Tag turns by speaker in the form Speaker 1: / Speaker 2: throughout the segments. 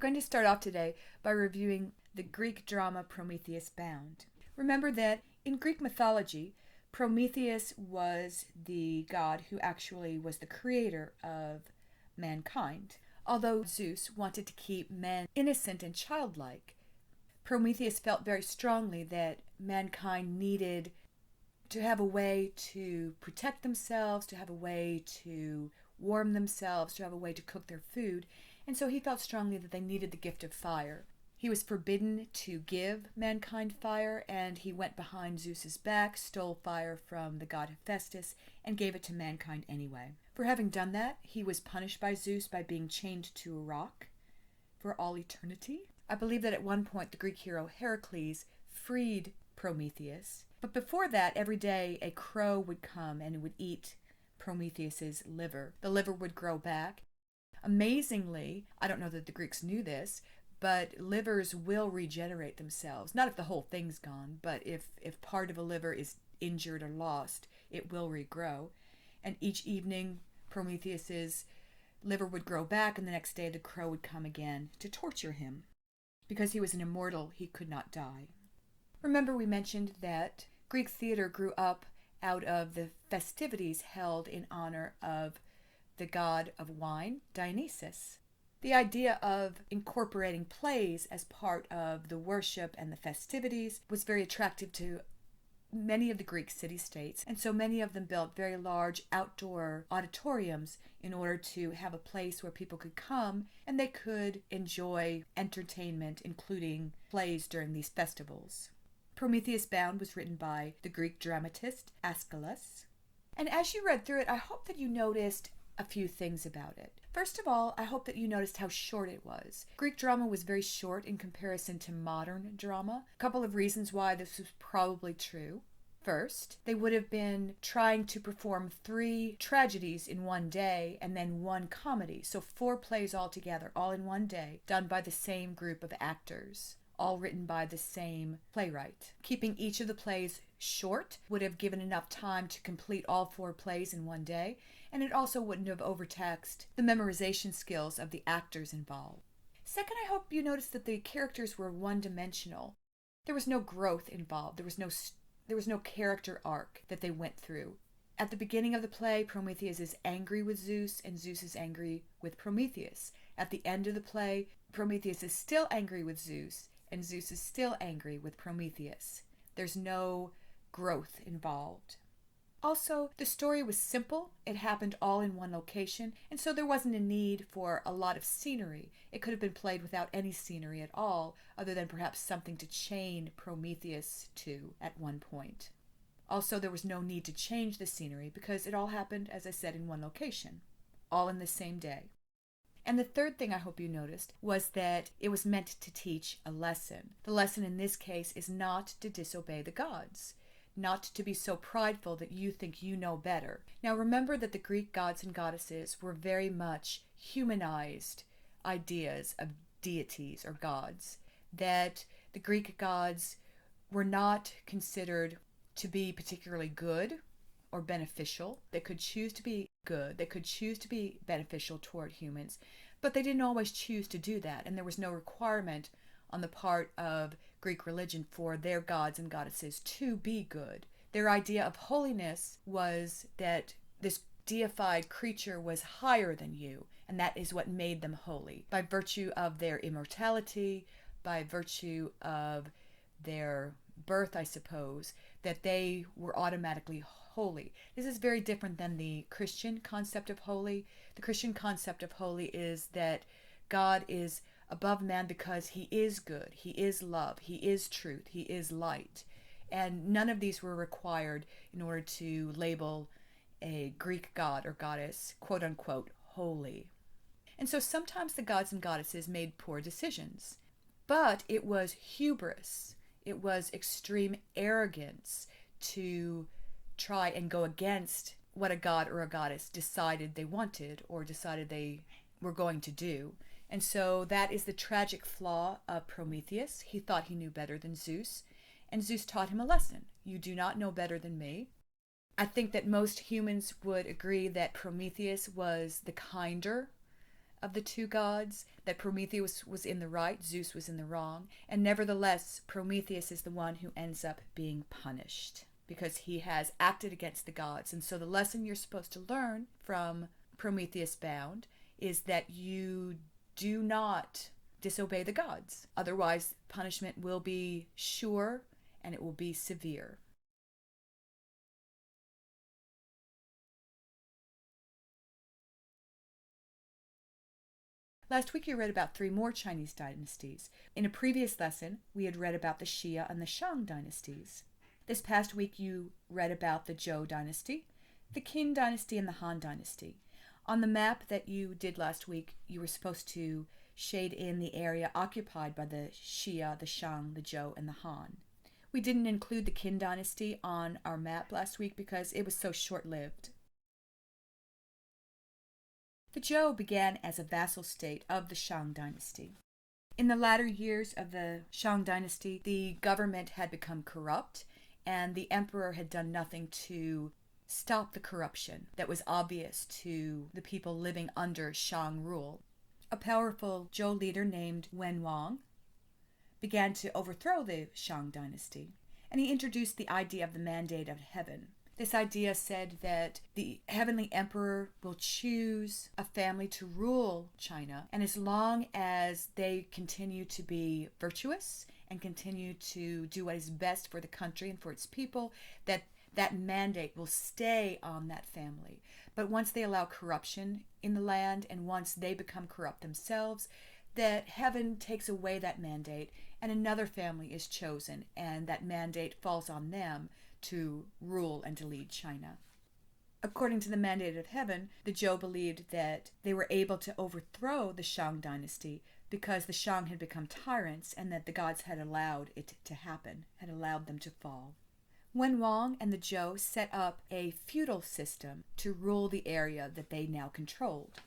Speaker 1: I'm going to start off today by reviewing the Greek drama Prometheus Bound. Remember that in Greek mythology, Prometheus was the god who actually was the creator of mankind. Although Zeus wanted to keep men innocent and childlike, Prometheus felt very strongly that mankind needed to have a way to protect themselves, to have a way to warm themselves, to have a way to cook their food, and so he felt strongly that they needed the gift of fire. He was forbidden to give mankind fire, and he went behind Zeus's back, stole fire from the god Hephaestus, and gave it to mankind anyway. For having done that, he was punished by Zeus by being chained to a rock for all eternity. I believe that at one point the Greek hero Heracles freed Prometheus, but before that, every day a crow would come and would eat Prometheus's liver. The liver would grow back. Amazingly, I don't know that the Greeks knew this, but livers will regenerate themselves. Not if the whole thing's gone, but if part of a liver is injured or lost, it will regrow. And each evening, Prometheus's liver would grow back, and the next day the crow would come again to torture him. Because he was an immortal, he could not die. Remember, we mentioned that Greek theater grew up out of the festivities held in honor of the god of wine, Dionysus. The idea of incorporating plays as part of the worship and the festivities was very attractive to many of the Greek city-states, and so many of them built very large outdoor auditoriums in order to have a place where people could come and they could enjoy entertainment, including plays during these festivals. Prometheus Bound was written by the Greek dramatist Aeschylus, and as you read through it, I hope that you noticed a few things about it. First of all, I hope that you noticed how short it was. Greek drama was very short in comparison to modern drama. A couple of reasons why this was probably true. First, they would have been trying to perform 3 tragedies in one day and then 1 comedy. So 4 plays altogether, all in one day, done by the same group of actors, all written by the same playwright. Keeping each of the plays short would have given enough time to complete all 4 plays in one day, and it also wouldn't have overtaxed the memorization skills of the actors involved. Second, I hope you noticed that the characters were one-dimensional. There was no growth involved. There was no character arc that they went through. At the beginning of the play, Prometheus is angry with Zeus, and Zeus is angry with Prometheus. At the end of the play, Prometheus is still angry with Zeus, and Zeus is still angry with Prometheus. There's no growth involved. Also, the story was simple. It happened all in one location, and so there wasn't a need for a lot of scenery. It could have been played without any scenery at all, other than perhaps something to chain Prometheus to at one point. Also, there was no need to change the scenery because it all happened, as I said, in one location, all in the same day. And the third thing I hope you noticed was that it was meant to teach a lesson. The lesson in this case is not to disobey the gods, not to be so prideful that you think you know better. Now remember that the Greek gods and goddesses were very much humanized ideas of deities or gods, that the Greek gods were not considered to be particularly good or beneficial. They could choose to be good, they could choose to be beneficial toward humans, but they didn't always choose to do that, and there was no requirement on the part of Greek religion for their gods and goddesses to be good. Their idea of holiness was that this deified creature was higher than you, and that is what made them holy, by virtue of their immortality, by virtue of their birth, I suppose, that they were automatically holy. This is very different than the Christian concept of holy. The Christian concept of holy is that God is above man because he is good, he is love, he is truth, he is light. And none of these were required in order to label a Greek god or goddess, quote unquote, holy. And so sometimes the gods and goddesses made poor decisions, but it was hubris, it was extreme arrogance to try and go against what a god or a goddess decided they wanted or decided they were going to do. And so that is the tragic flaw of Prometheus. He thought he knew better than Zeus, and Zeus taught him a lesson. You do not know better than me. I think that most humans would agree that Prometheus was the kinder of the two gods, that Prometheus was in the right, Zeus was in the wrong, and nevertheless, Prometheus is the one who ends up being punished because he has acted against the gods. And so the lesson you're supposed to learn from Prometheus Bound is that you do not disobey the gods. Otherwise, punishment will be sure and it will be severe. Last week you read about 3 more Chinese dynasties. In a previous lesson, we had read about the Xia and the Shang dynasties. This past week you read about the Zhou dynasty, the Qin dynasty, and the Han dynasty. On the map that you did last week, you were supposed to shade in the area occupied by the Xia, the Shang, the Zhou, and the Han. We didn't include the Qin dynasty on our map last week because it was so short-lived. The Zhou began as a vassal state of the Shang dynasty. In the latter years of the Shang dynasty, the government had become corrupt, and the emperor had done nothing to stop the corruption that was obvious to the people living under Shang rule. A powerful Zhou leader named Wen Wang began to overthrow the Shang dynasty, and he introduced the idea of the mandate of heaven. This idea said that the heavenly emperor will choose a family to rule China, and as long as they continue to be virtuous and continue to do what is best for the country and for its people, that mandate will stay on that family. But once they allow corruption in the land and once they become corrupt themselves, that heaven takes away that mandate and another family is chosen, and that mandate falls on them to rule and to lead China. According to the mandate of heaven, the Zhou believed that they were able to overthrow the Shang dynasty because the Shang had become tyrants and that the gods had allowed it to happen, had allowed them to fall. Wen Wang and the Zhou set up a feudal system to rule the area that they now controlled.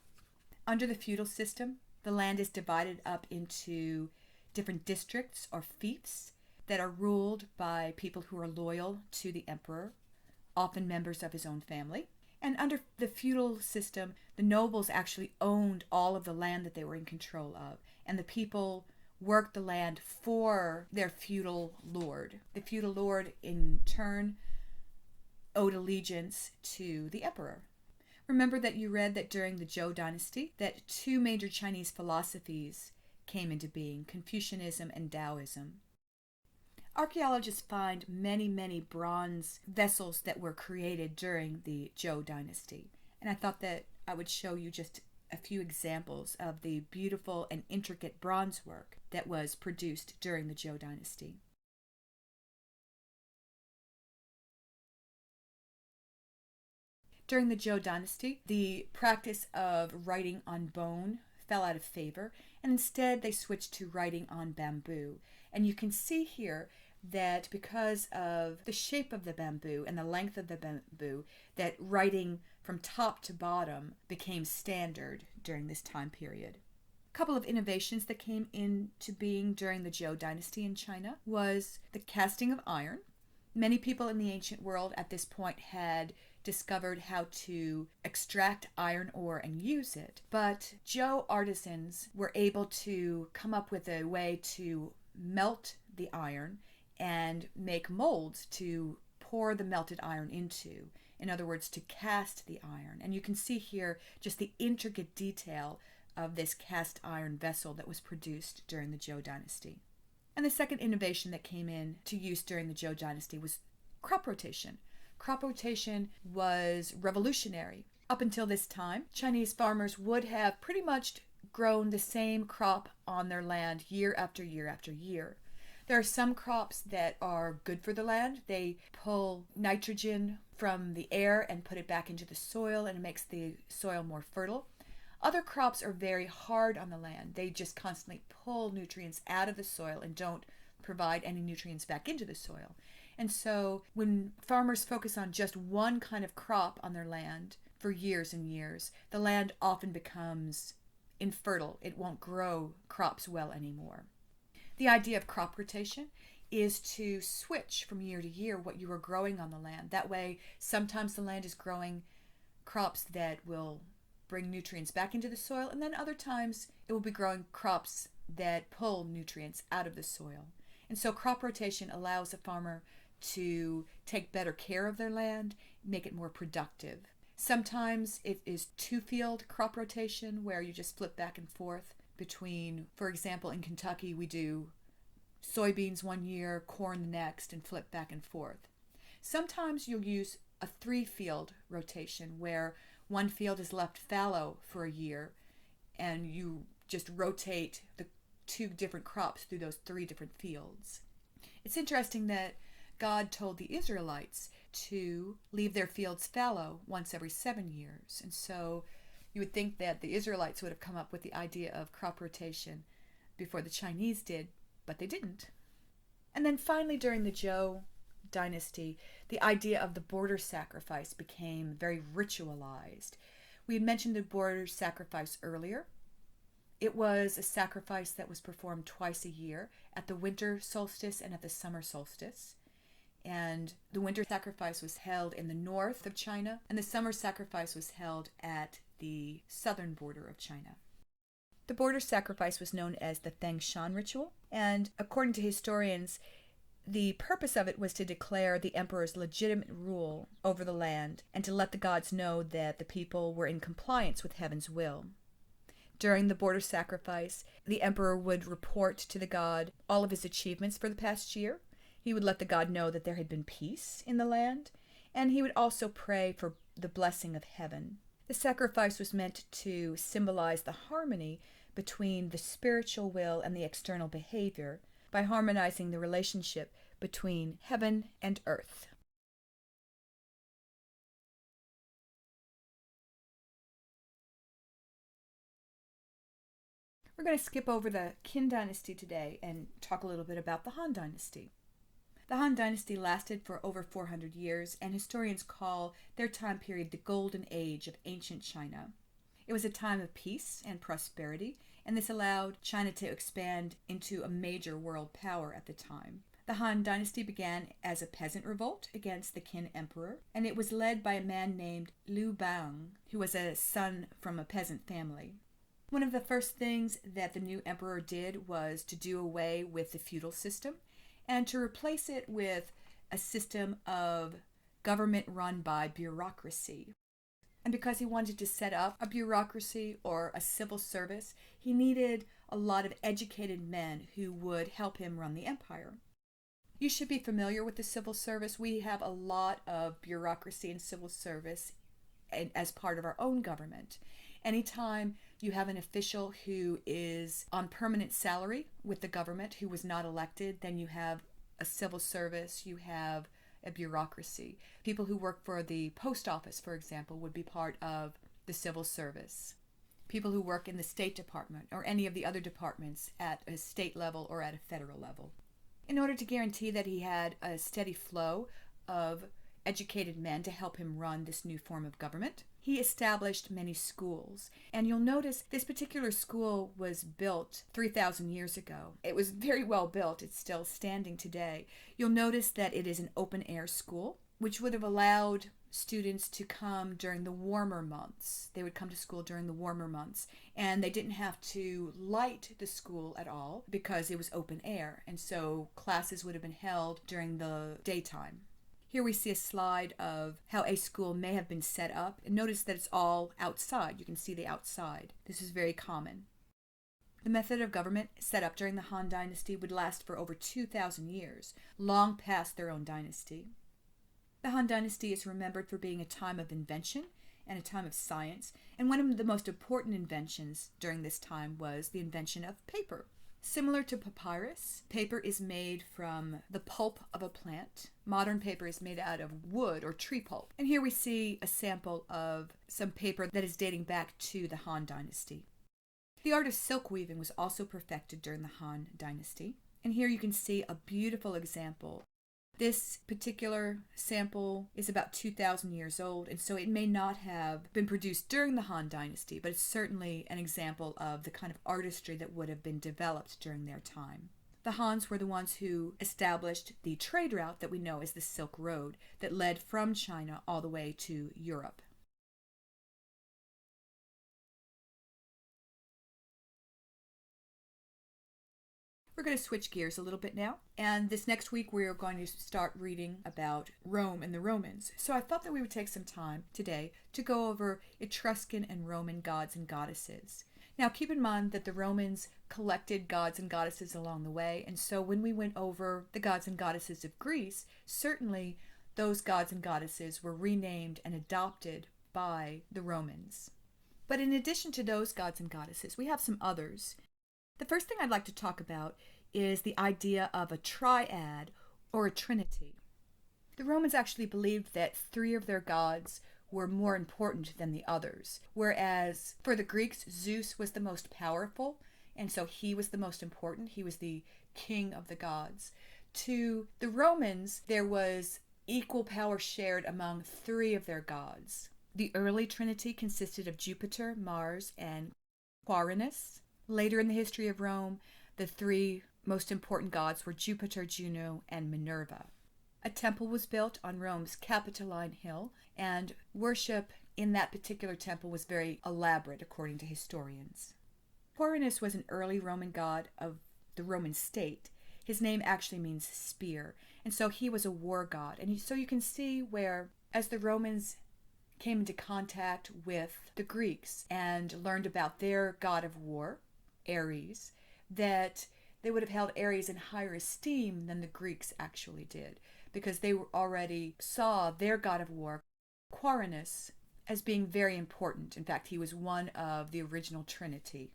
Speaker 1: Under the feudal system, the land is divided up into different districts or fiefs that are ruled by people who are loyal to the emperor, often members of his own family. And under the feudal system, the nobles actually owned all of the land that they were in control of, and the people worked the land for their feudal lord. The feudal lord, in turn, owed allegiance to the emperor. Remember that you read that during the Zhou dynasty, that 2 major Chinese philosophies came into being, Confucianism and Taoism. Archaeologists find many, many bronze vessels that were created during the Zhou dynasty. And I thought that I would show you just a few examples of the beautiful and intricate bronze work that was produced during the Zhou dynasty. During the Zhou dynasty, the practice of writing on bone fell out of favor, and instead they switched to writing on bamboo. And you can see here that because of the shape of the bamboo and the length of the bamboo, that writing from top to bottom became standard during this time period. A couple of innovations that came into being during the Zhou dynasty in China was the casting of iron. Many people in the ancient world at this point had discovered how to extract iron ore and use it, but Zhou artisans were able to come up with a way to melt the iron and make molds to pour the melted iron into. In other words, to cast the iron. And you can see here just the intricate detail of this cast iron vessel that was produced during the Zhou dynasty. And the second innovation that came in to use during the Zhou dynasty was crop rotation. Crop rotation was revolutionary. Up until this time, Chinese farmers would have pretty much grown the same crop on their land year after year after year. There are some crops that are good for the land. They pull nitrogen from the air and put it back into the soil, and it makes the soil more fertile. Other crops are very hard on the land. They just constantly pull nutrients out of the soil and don't provide any nutrients back into the soil. And so when farmers focus on just one kind of crop on their land for years and years, the land often becomes infertile. It won't grow crops well anymore. The idea of crop rotation is to switch from year to year what you are growing on the land. That way, sometimes the land is growing crops that will bring nutrients back into the soil, and then other times it will be growing crops that pull nutrients out of the soil. And so crop rotation allows a farmer to take better care of their land, make it more productive. Sometimes it is two-field crop rotation where you just flip back and forth between, for example, in Kentucky, we do soybeans one year, corn the next, and flip back and forth. Sometimes you'll use a three-field rotation where one field is left fallow for a year and you just rotate the two different crops through those three different fields. It's interesting that God told the Israelites to leave their fields fallow once every 7 years. And so you would think that the Israelites would have come up with the idea of crop rotation before the Chinese did, but they didn't. And then finally, during the Zhou dynasty, the idea of the border sacrifice became very ritualized. We had mentioned the border sacrifice earlier. It was a sacrifice that was performed twice a year, at the winter solstice and at the summer solstice. And the winter sacrifice was held in the north of China, and the summer sacrifice was held at the southern border of China. The border sacrifice was known as the Thengshan ritual, and according to historians, the purpose of it was to declare the emperor's legitimate rule over the land and to let the gods know that the people were in compliance with heaven's will. During the border sacrifice, the emperor would report to the god all of his achievements for the past year. He would let the god know that there had been peace in the land, and he would also pray for the blessing of heaven. The sacrifice was meant to symbolize the harmony between the spiritual will and the external behavior by harmonizing the relationship between heaven and earth. We're going to skip over the Qin dynasty today and talk a little bit about the Han dynasty. The Han dynasty lasted for over 400 years, and historians call their time period the Golden Age of ancient China. It was a time of peace and prosperity, and this allowed China to expand into a major world power at the time. The Han dynasty began as a peasant revolt against the Qin emperor, and it was led by a man named Liu Bang, who was a son from a peasant family. One of the first things that the new emperor did was to do away with the feudal system and to replace it with a system of government run by bureaucracy. And because he wanted to set up a bureaucracy or a civil service, he needed a lot of educated men who would help him run the empire. You should be familiar with the civil service. We have a lot of bureaucracy and civil service as part of our own government. Anytime you have an official who is on permanent salary with the government who was not elected, then you have a civil service, you have a bureaucracy. People who work for the post office, for example, would be part of the civil service. People who work in the State Department or any of the other departments at a state level or at a federal level. In order to guarantee that he had a steady flow of educated men to help him run this new form of government, he established many schools. And you'll notice this particular school was built 3,000 years ago. It was very well built. It's still standing today. You'll notice that it is an open-air school, which would have allowed students to come during the warmer months. They would come to school during the warmer months, and they didn't have to light the school at all because it was open air. And so classes would have been held during the daytime. Here we see a slide of how a school may have been set up. And notice that it's all outside. You can see the outside. This is very common. The method of government set up during the Han Dynasty would last for over 2,000 years, long past their own dynasty. The Han Dynasty is remembered for being a time of invention and a time of science, and one of the most important inventions during this time was the invention of paper. Similar to papyrus, paper is made from the pulp of a plant. Modern paper is made out of wood or tree pulp. And here we see a sample of some paper that is dating back to the Han Dynasty. The art of silk weaving was also perfected during the Han Dynasty. And here you can see a beautiful example. This particular sample is about 2,000 years old, and so it may not have been produced during the Han Dynasty, but it's certainly an example of the kind of artistry that would have been developed during their time. The Hans were the ones who established the trade route that we know as the Silk Road that led from China all the way to Europe. We're going to switch gears a little bit now. And this next week, we are going to start reading about Rome and the Romans. So I thought that we would take some time today to go over Etruscan and Roman gods and goddesses. Now, keep in mind that the Romans collected gods and goddesses along the way. And so when we went over the gods and goddesses of Greece, certainly those gods and goddesses were renamed and adopted by the Romans. But in addition to those gods and goddesses, we have some others. The first thing I'd like to talk about is the idea of a triad or a trinity. The Romans actually believed that 3 of their gods were more important than the others, whereas for the Greeks, Zeus was the most powerful, and so he was the most important. He was the king of the gods. To the Romans, there was equal power shared among 3 of their gods. The early trinity consisted of Jupiter, Mars, and Quirinus. Later in the history of Rome, the 3 most important gods were Jupiter, Juno, and Minerva. A temple was built on Rome's Capitoline Hill, and worship in that particular temple was very elaborate, according to historians. Quirinus was an early Roman god of the Roman state. His name actually means spear, and so he was a war god. And so you can see where, as the Romans came into contact with the Greeks and learned about their god of war, Ares, that they would have held Ares in higher esteem than the Greeks actually did, because they already saw their god of war, Quirinus, as being very important. In fact, he was one of the original trinity.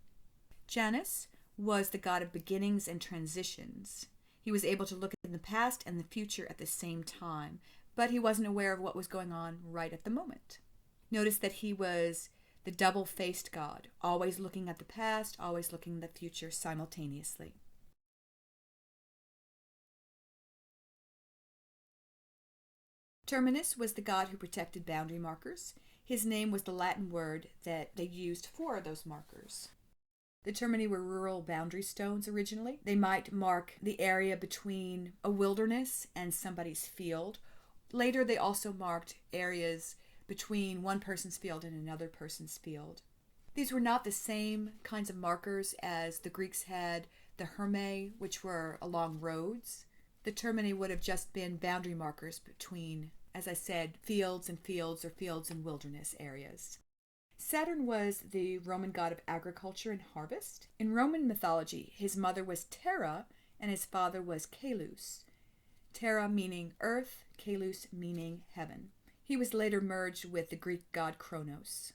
Speaker 1: Janus was the god of beginnings and transitions. He was able to look in the past and the future at the same time, but he wasn't aware of what was going on right at the moment. Notice that he was the double-faced god, always looking at the past, always looking at the future simultaneously. Terminus was the god who protected boundary markers. His name was the Latin word that they used for those markers. The termini were rural boundary stones originally. They might mark the area between a wilderness and somebody's field. Later, they also marked areas between one person's field and another person's field. These were not the same kinds of markers as the Greeks had the hermae, which were along roads. The termini would have just been boundary markers between, as I said, fields and fields or fields and wilderness areas. Saturn was the Roman god of agriculture and harvest. In Roman mythology, his mother was Terra and his father was Caelus. Terra meaning earth, Caelus meaning heaven. He was later merged with the Greek god Kronos.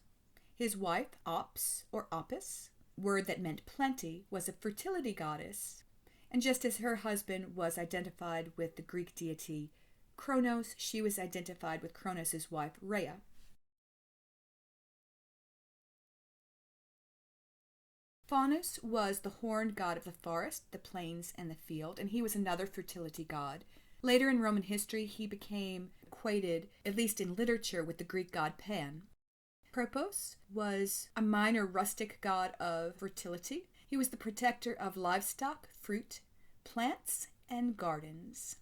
Speaker 1: His wife, Ops or Apis, word that meant plenty, was a fertility goddess, and just as her husband was identified with the Greek deity Kronos, she was identified with Kronos' wife Rhea. Faunus was the horned god of the forest, the plains, and the field, and he was another fertility god. Later in Roman history, he became equated, at least in literature, with the Greek god Pan. Propos was a minor rustic god of fertility. He was the protector of livestock, fruit, plants, and gardens.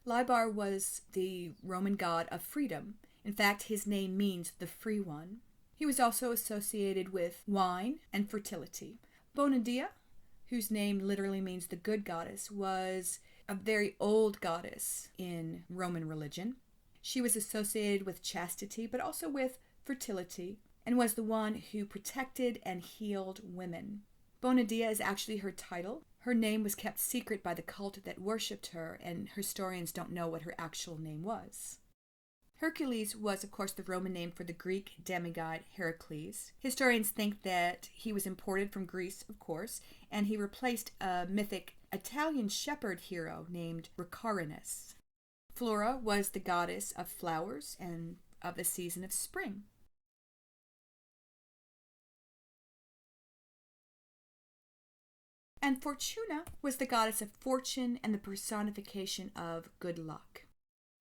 Speaker 1: Libar was the Roman god of freedom. In fact, his name means the free one. He was also associated with wine and fertility. Bonadia, whose name literally means the good goddess, was a very old goddess in Roman religion. She was associated with chastity, but also with fertility, and was the one who protected and healed women. Bonadia is actually her title. Her name was kept secret by the cult that worshipped her, and historians don't know what her actual name was. Hercules was, of course, the Roman name for the Greek demigod Heracles. Historians think that he was imported from Greece, of course, and he replaced a mythic Italian shepherd hero named Ricarinus. Flora was the goddess of flowers and of the season of spring. And Fortuna was the goddess of fortune and the personification of good luck.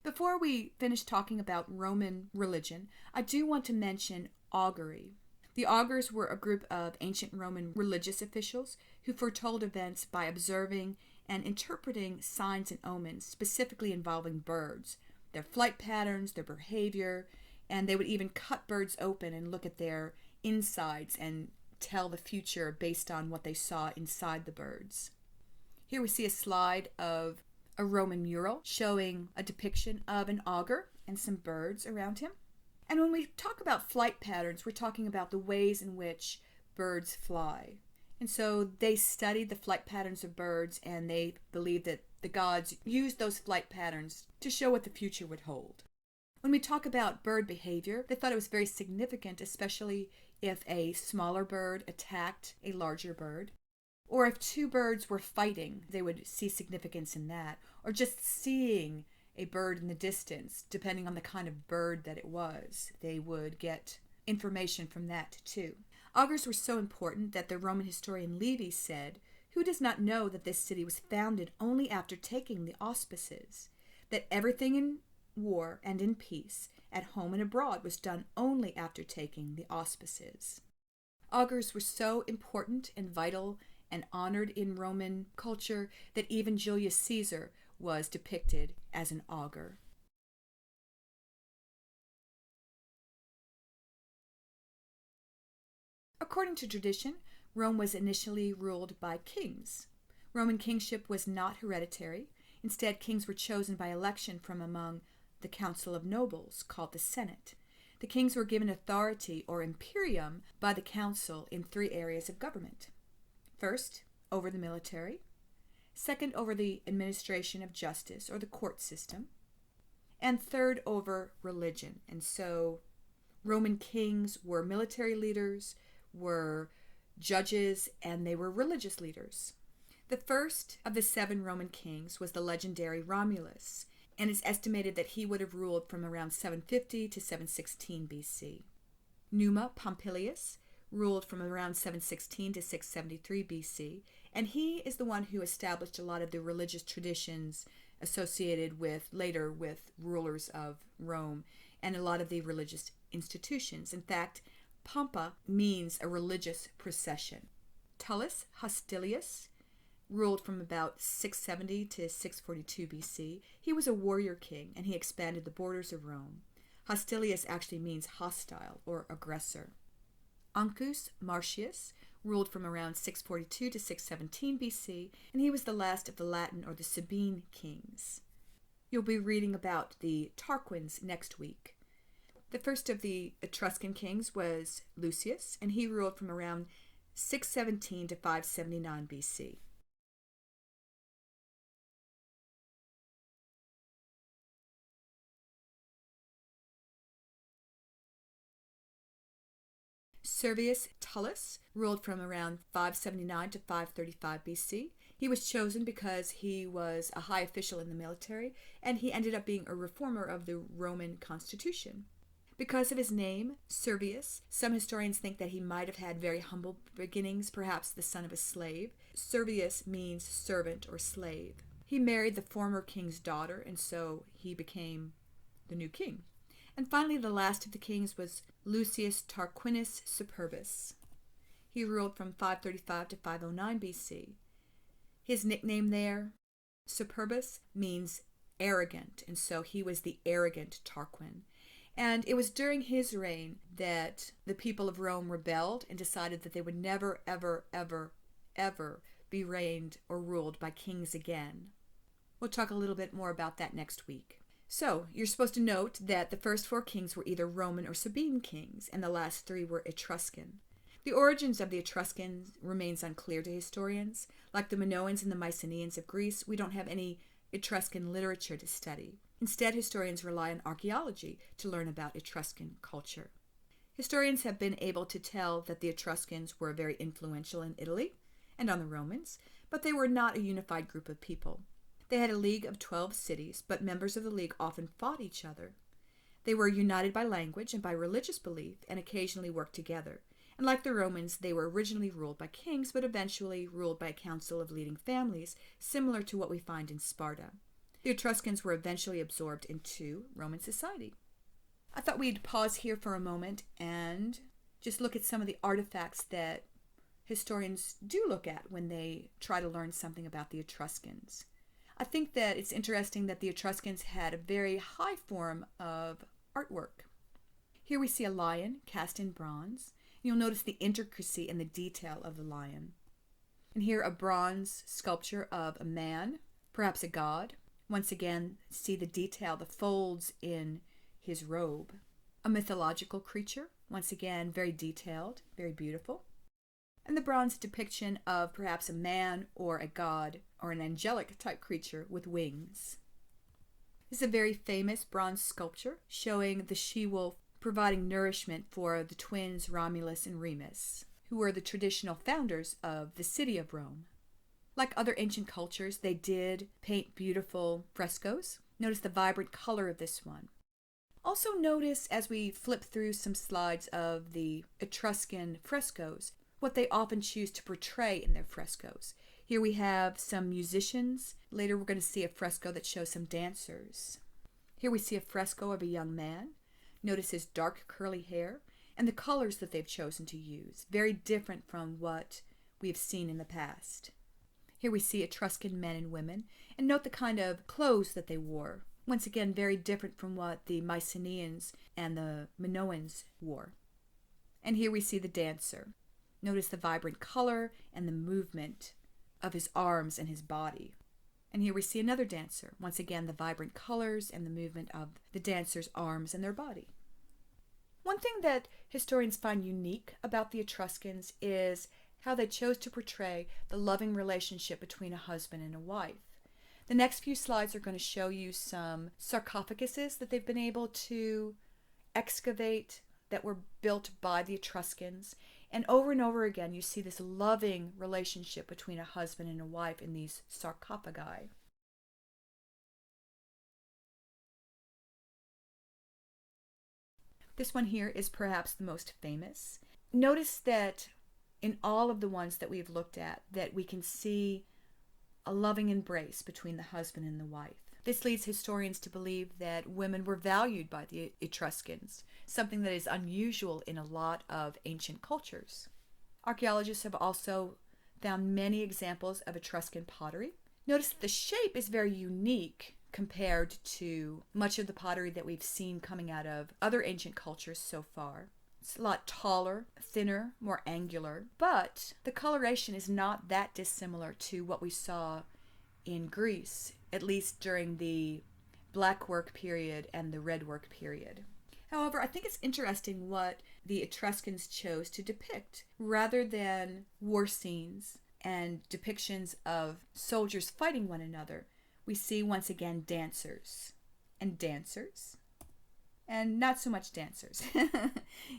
Speaker 1: Before we finish talking about Roman religion, I do want to mention augury. The augurs were a group of ancient Roman religious officials who foretold events by observing and interpreting signs and omens, specifically involving birds, their flight patterns, their behavior, and they would even cut birds open and look at their insides and tell the future based on what they saw inside the birds. Here we see a slide of a Roman mural showing a depiction of an augur and some birds around him. And when we talk about flight patterns, we're talking about the ways in which birds fly. And so they studied the flight patterns of birds, and they believed that the gods used those flight patterns to show what the future would hold. When we talk about bird behavior, they thought it was very significant, especially if a smaller bird attacked a larger bird, or if two birds were fighting, they would see significance in that, or just seeing a bird in the distance, depending on the kind of bird that it was, they would get information from that too. Augurs were so important that the Roman historian Livy said, "Who does not know that this city was founded only after taking the auspices, that everything in war and in peace, at home and abroad, was done only after taking the auspices." Augurs were so important and vital and honored in Roman culture that even Julius Caesar was depicted as an augur. According to tradition, Rome was initially ruled by kings. Roman kingship was not hereditary. Instead, kings were chosen by election from among the council of nobles, called the Senate. The kings were given authority, or imperium, by the council in three areas of government. First, over the military. Second, over the administration of justice, or the court system. And third, over religion. And so Roman kings were military leaders, were judges, and they were religious leaders. The first of the 7 Roman kings was the legendary Romulus, and it's estimated that he would have ruled from around 750 to 716 BC. Numa Pompilius ruled from around 716 to 673 BC, and he is the one who established a lot of the religious traditions associated with later with rulers of Rome and a lot of the religious institutions. In fact, Pompa means a religious procession. Tullus Hostilius ruled from about 670 to 642 BC. He was a warrior king, and he expanded the borders of Rome. Hostilius actually means hostile or aggressor. Ancus Marcius ruled from around 642 to 617 BC, and he was the last of the Latin or the Sabine kings. You'll be reading about the Tarquins next week. The first of the Etruscan kings was Lucius, and he ruled from around 617 to 579 BC. Servius Tullus ruled from around 579 to 535 BC. He was chosen because he was a high official in the military, and he ended up being a reformer of the Roman constitution. Because of his name, Servius, some historians think that he might have had very humble beginnings, perhaps the son of a slave. Servius means servant or slave. He married the former king's daughter, and so he became the new king. And finally, the last of the kings was Lucius Tarquinius Superbus. He ruled from 535 to 509 BC. His nickname there, Superbus, means arrogant, and so he was the arrogant Tarquin. And it was during his reign that the people of Rome rebelled and decided that they would never, ever, ever, ever be reigned or ruled by kings again. We'll talk a little bit more about that next week. So, you're supposed to note that the first 4 kings were either Roman or Sabine kings, and the last 3 were Etruscan. The origins of the Etruscans remains unclear to historians. Like the Minoans and the Mycenaeans of Greece, we don't have any Etruscan literature to study. Instead, historians rely on archaeology to learn about Etruscan culture. Historians have been able to tell that the Etruscans were very influential in Italy and on the Romans, but they were not a unified group of people. They had a league of 12 cities, but members of the league often fought each other. They were united by language and by religious belief and occasionally worked together. And like the Romans, they were originally ruled by kings, but eventually ruled by a council of leading families, similar to what we find in Sparta. The Etruscans were eventually absorbed into Roman society. I thought we'd pause here for a moment and just look at some of the artifacts that historians do look at when they try to learn something about the Etruscans. I think that it's interesting that the Etruscans had a very high form of artwork. Here we see a lion cast in bronze. You'll notice the intricacy and the detail of the lion. And here a bronze sculpture of a man, perhaps a god. Once again, see the detail, the folds in his robe. A mythological creature, once again, very detailed, very beautiful. And the bronze depiction of perhaps a man or a god or an angelic type creature with wings. This is a very famous bronze sculpture showing the she-wolf providing nourishment for the twins Romulus and Remus, who were the traditional founders of the city of Rome. Like other ancient cultures, they did paint beautiful frescoes. Notice the vibrant color of this one. Also notice as we flip through some slides of the Etruscan frescoes, what they often choose to portray in their frescoes. Here we have some musicians. Later we're going to see a fresco that shows some dancers. Here we see a fresco of a young man. Notice his dark curly hair and the colors that they've chosen to use. Very different from what we've seen in the past. Here we see Etruscan men and women, and note the kind of clothes that they wore. Once again, very different from what the Mycenaeans and the Minoans wore. And here we see the dancer. Notice the vibrant color and the movement of his arms and his body. And here we see another dancer. Once again, the vibrant colors and the movement of the dancer's arms and their body. One thing that historians find unique about the Etruscans is how they chose to portray the loving relationship between a husband and a wife. The next few slides are going to show you some sarcophaguses that they've been able to excavate that were built by the Etruscans. And over again, you see this loving relationship between a husband and a wife in these sarcophagi. This one here is perhaps the most famous. Notice that in all of the ones that we've looked at, that we can see a loving embrace between the husband and the wife. This leads historians to believe that women were valued by the Etruscans, something that is unusual in a lot of ancient cultures. Archaeologists have also found many examples of Etruscan pottery. Notice that the shape is very unique compared to much of the pottery that we've seen coming out of other ancient cultures so far. It's a lot taller, thinner, more angular, but the coloration is not that dissimilar to what we saw in Greece, at least during the black work period and the red work period. However, I think it's interesting what the Etruscans chose to depict. Rather than war scenes and depictions of soldiers fighting one another, we see once again dancers and dancers. And not so much dancers.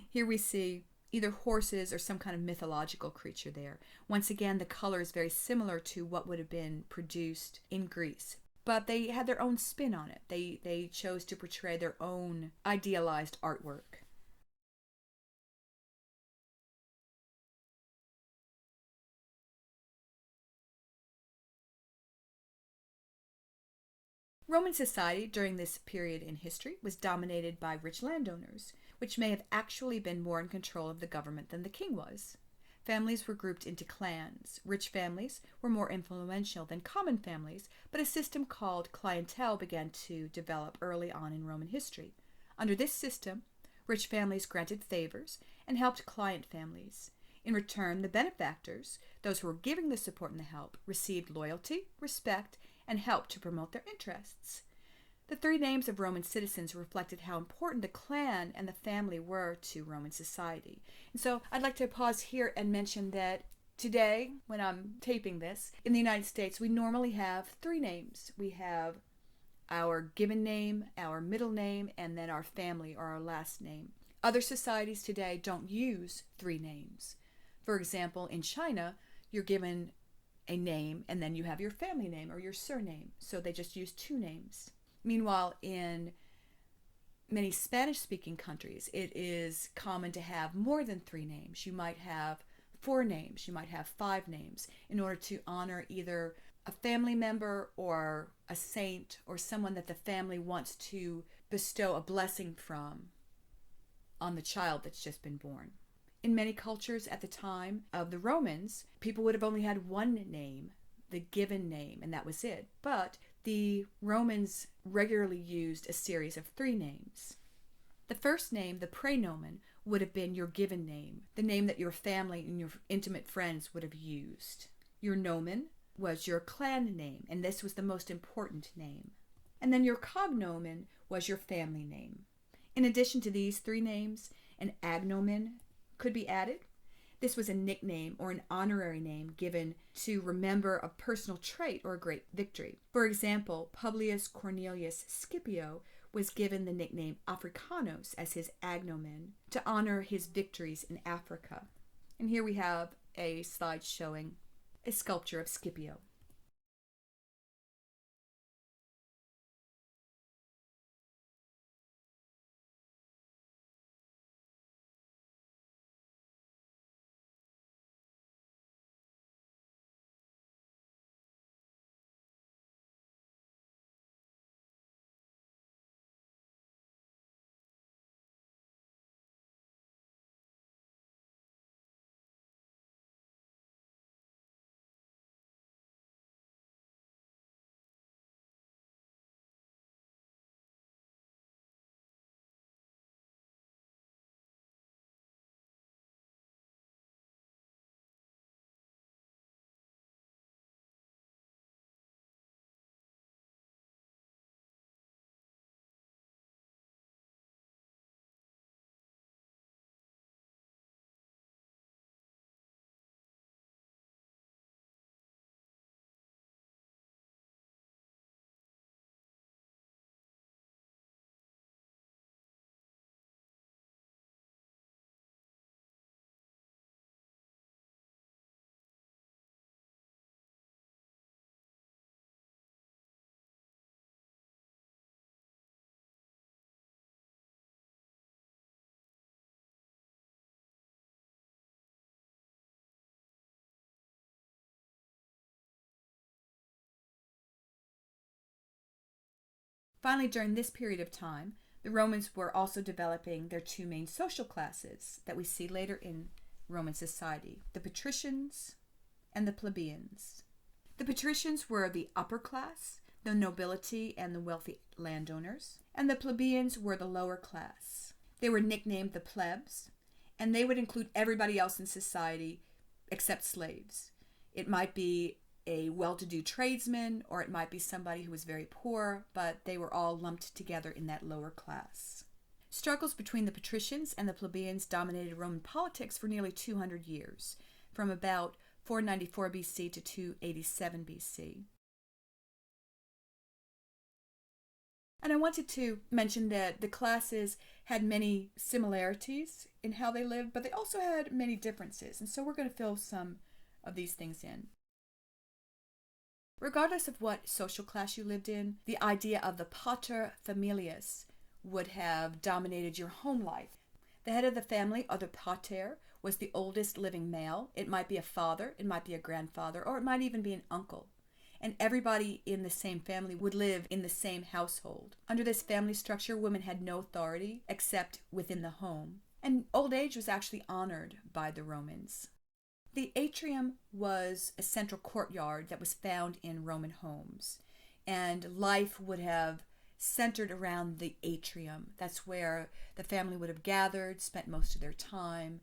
Speaker 1: Here we see either horses or some kind of mythological creature there. Once again, the color is very similar to what would have been produced in Greece. But they had their own spin on it. They chose to portray their own idealized artwork. Roman society during this period in history was dominated by rich landowners, which may have actually been more in control of the government than the king was. Families were grouped into clans. Rich families were more influential than common families, but a system called clientele began to develop early on in Roman history. Under this system, rich families granted favors and helped client families. In return, the benefactors, those who were giving the support and the help, received loyalty, respect, and help to promote their interests. The three names of Roman citizens reflected how important the clan and the family were to Roman society. And so I'd like to pause here and mention that today, when I'm taping this, in the United States, we normally have three names. We have our given name, our middle name, and then our family or our last name. Other societies today don't use three names. For example, in China, you're given a name and then you have your family name or your surname. So they just use two names. Meanwhile, in many Spanish-speaking countries, it is common to have more than three names. You might have four names. You might have five names in order to honor either a family member or a saint or someone that the family wants to bestow a blessing from on the child that's just been born. In many cultures at the time of the Romans, people would have only had one name, the given name, and that was it. But the Romans regularly used a series of three names. The first name, the praenomen, would have been your given name, the name that your family and your intimate friends would have used. Your nomen was your clan name, and this was the most important name. And then your cognomen was your family name. In addition to these three names, an agnomen could be added. This was a nickname or an honorary name given to remember a personal trait or a great victory. For example, Publius Cornelius Scipio was given the nickname Africanos as his agnomen to honor his victories in Africa. And here we have a slide showing a sculpture of Scipio. Finally, during this period of time, the Romans were also developing their two main social classes that we see later in Roman society, the patricians and the plebeians. The patricians were the upper class, the nobility and the wealthy landowners, and the plebeians were the lower class. They were nicknamed the plebs, and they would include everybody else in society except slaves. It might be a well-to-do tradesman, or it might be somebody who was very poor, but they were all lumped together in that lower class. Struggles between the patricians and the plebeians dominated Roman politics for nearly 200 years, from about 494 BC to 287 BC. And I wanted to mention that the classes had many similarities in how they lived, but they also had many differences, and so we're going to fill some of these things in. Regardless of what social class you lived in, the idea of the pater familias would have dominated your home life. The head of the family, or the pater, was the oldest living male. It might be a father, it might be a grandfather, or it might even be an uncle. And everybody in the same family would live in the same household. Under this family structure, women had no authority except within the home. And old age was actually honored by the Romans. The atrium was a central courtyard that was found in Roman homes, and life would have centered around the atrium. That's where the family would have gathered, spent most of their time,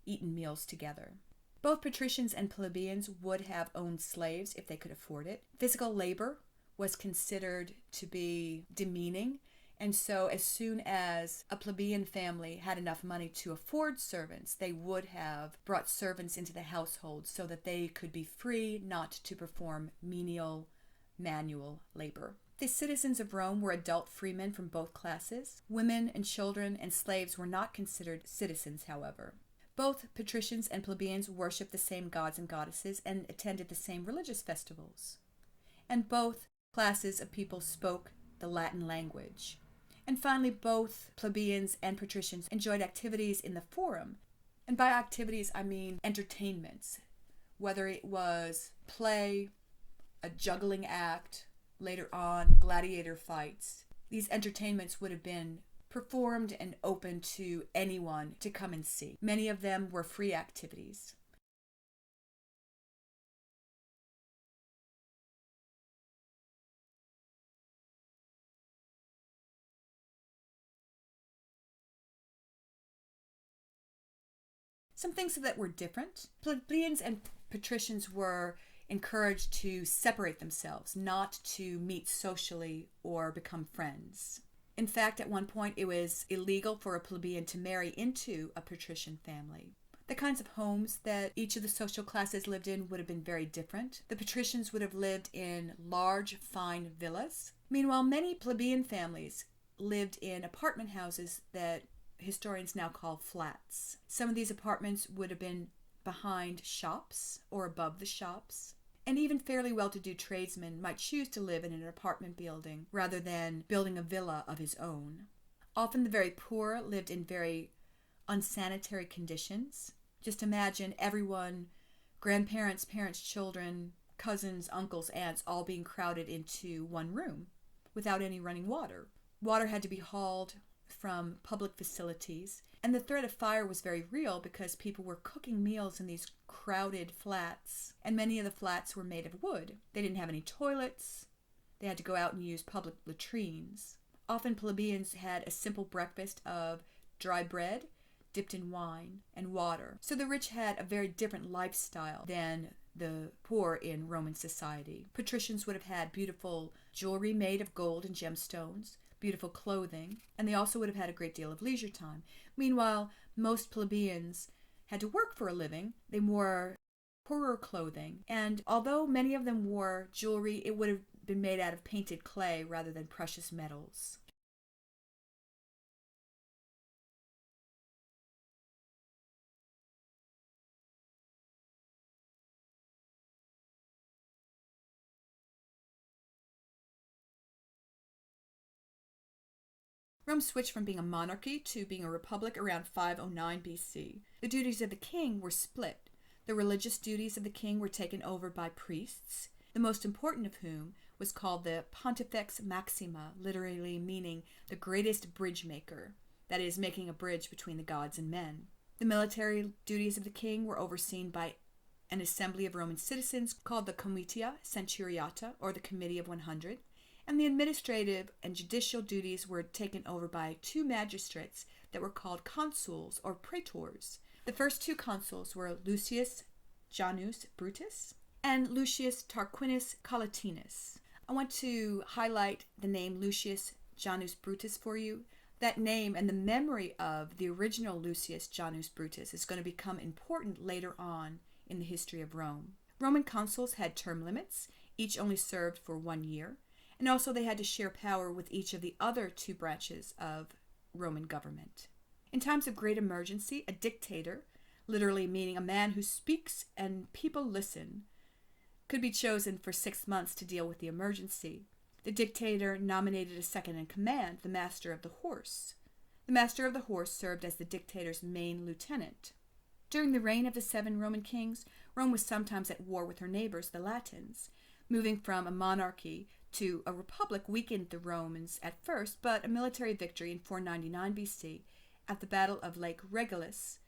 Speaker 1: eaten meals together. Both patricians and plebeians would have owned slaves if they could afford it. Physical labor was considered to be demeaning, and so as soon as a plebeian family had enough money to afford servants, they would have brought servants into the household so that they could be free not to perform menial manual labor. The citizens of Rome were adult freemen from both classes. Women and children and slaves were not considered citizens, however. Both patricians and plebeians worshipped the same gods and goddesses and attended the same religious festivals. And both classes of people spoke the Latin language. And finally, both plebeians and patricians enjoyed activities in the forum. And by activities, I mean entertainments, whether it was play, a juggling act, later on gladiator fights. These entertainments would have been performed and open to anyone to come and see. Many of them were free activities. Some things that were different. Plebeians and patricians were encouraged to separate themselves, not to meet socially or become friends. In fact, at one point, it was illegal for a plebeian to marry into a patrician family. The kinds of homes that each of the social classes lived in would have been very different. The patricians would have lived in large, fine villas. Meanwhile, many plebeian families lived in apartment houses that historians now call flats. Some of these apartments would have been behind shops or above the shops. And even fairly well-to-do tradesmen might choose to live in an apartment building rather than building a villa of his own. Often the very poor lived in very unsanitary conditions. Just imagine everyone, grandparents, parents, children, cousins, uncles, aunts, all being crowded into one room without any running water. Water had to be hauled from public facilities, and the threat of fire was very real because people were cooking meals in these crowded flats, and many of the flats were made of wood. They didn't have any toilets. They had to go out and use public latrines. Often plebeians had a simple breakfast of dry bread dipped in wine and water. So the rich had a very different lifestyle than the poor in Roman society. Patricians would have had beautiful jewelry made of gold and gemstones, beautiful clothing, and they also would have had a great deal of leisure time. Meanwhile, most plebeians had to work for a living. They wore poorer clothing, and although many of them wore jewelry, it would have been made out of painted clay rather than precious metals. Rome switched from being a monarchy to being a republic around 509 BC. The duties of the king were split. The religious duties of the king were taken over by priests, the most important of whom was called the Pontifex Maxima, literally meaning the greatest bridge maker, that is, making a bridge between the gods and men. The military duties of the king were overseen by an assembly of Roman citizens called the Comitia Centuriata, or the Committee of 100, and the administrative and judicial duties were taken over by two magistrates that were called consuls or praetors. The first two consuls were Lucius Janus Brutus and Lucius Tarquinius Collatinus. I want to highlight the name Lucius Janus Brutus for you. That name and the memory of the original Lucius Janus Brutus is going to become important later on in the history of Rome. Roman consuls had term limits. Each only served for 1 year. And also they had to share power with each of the other two branches of Roman government. In times of great emergency, a dictator, literally meaning a man who speaks and people listen, could be chosen for 6 months to deal with the emergency. The dictator nominated a second in command, the master of the horse. The master of the horse served as the dictator's main lieutenant. During the reign of the 7 Roman kings, Rome was sometimes at war with her neighbors, the Latins. Moving from a monarchy to a republic weakened the Romans at first, but a military victory in 499 BC at the Battle of Lake Regillus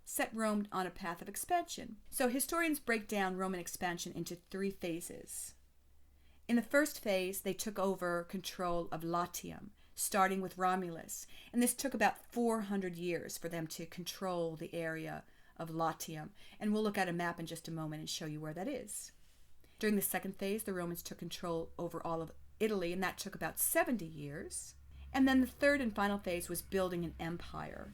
Speaker 1: set Rome on a path of expansion. So historians break down Roman expansion into 3 phases. In the first phase, they took over control of Latium, starting with Romulus, and this took about 400 years for them to control the area of Latium, and we'll look at a map in just a moment and show you where that is. During the second phase, the Romans took control over all of Italy, and that took about 70 years. And then the third and final phase was building an empire.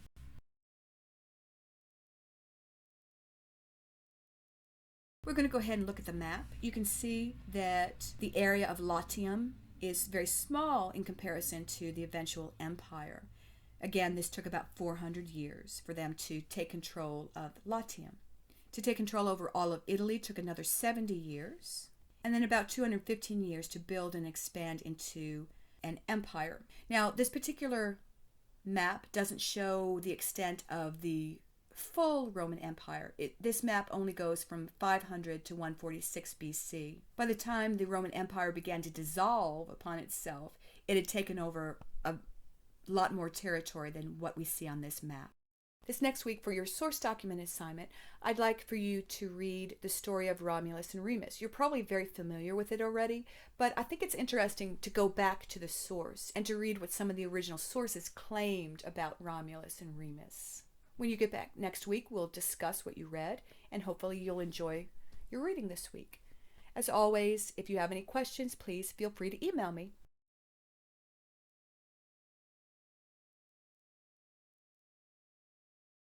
Speaker 1: We're going to go ahead and look at the map. You can see that the area of Latium is very small in comparison to the eventual empire. Again, this took about 400 years for them to take control of Latium. To take control over all of Italy took another 70 years, and then about 215 years to build and expand into an empire. Now, this particular map doesn't show the extent of the full Roman Empire. This map only goes from 500 to 146 BC. By the time the Roman Empire began to dissolve upon itself, it had taken over a lot more territory than what we see on this map. This next week, for your source document assignment, I'd like for you to read the story of Romulus and Remus. You're probably very familiar with it already, but I think it's interesting to go back to the source and to read what some of the original sources claimed about Romulus and Remus. When you get back next week, we'll discuss what you read, and hopefully you'll enjoy you're reading this week. As always, if you have any questions, please feel free to email me.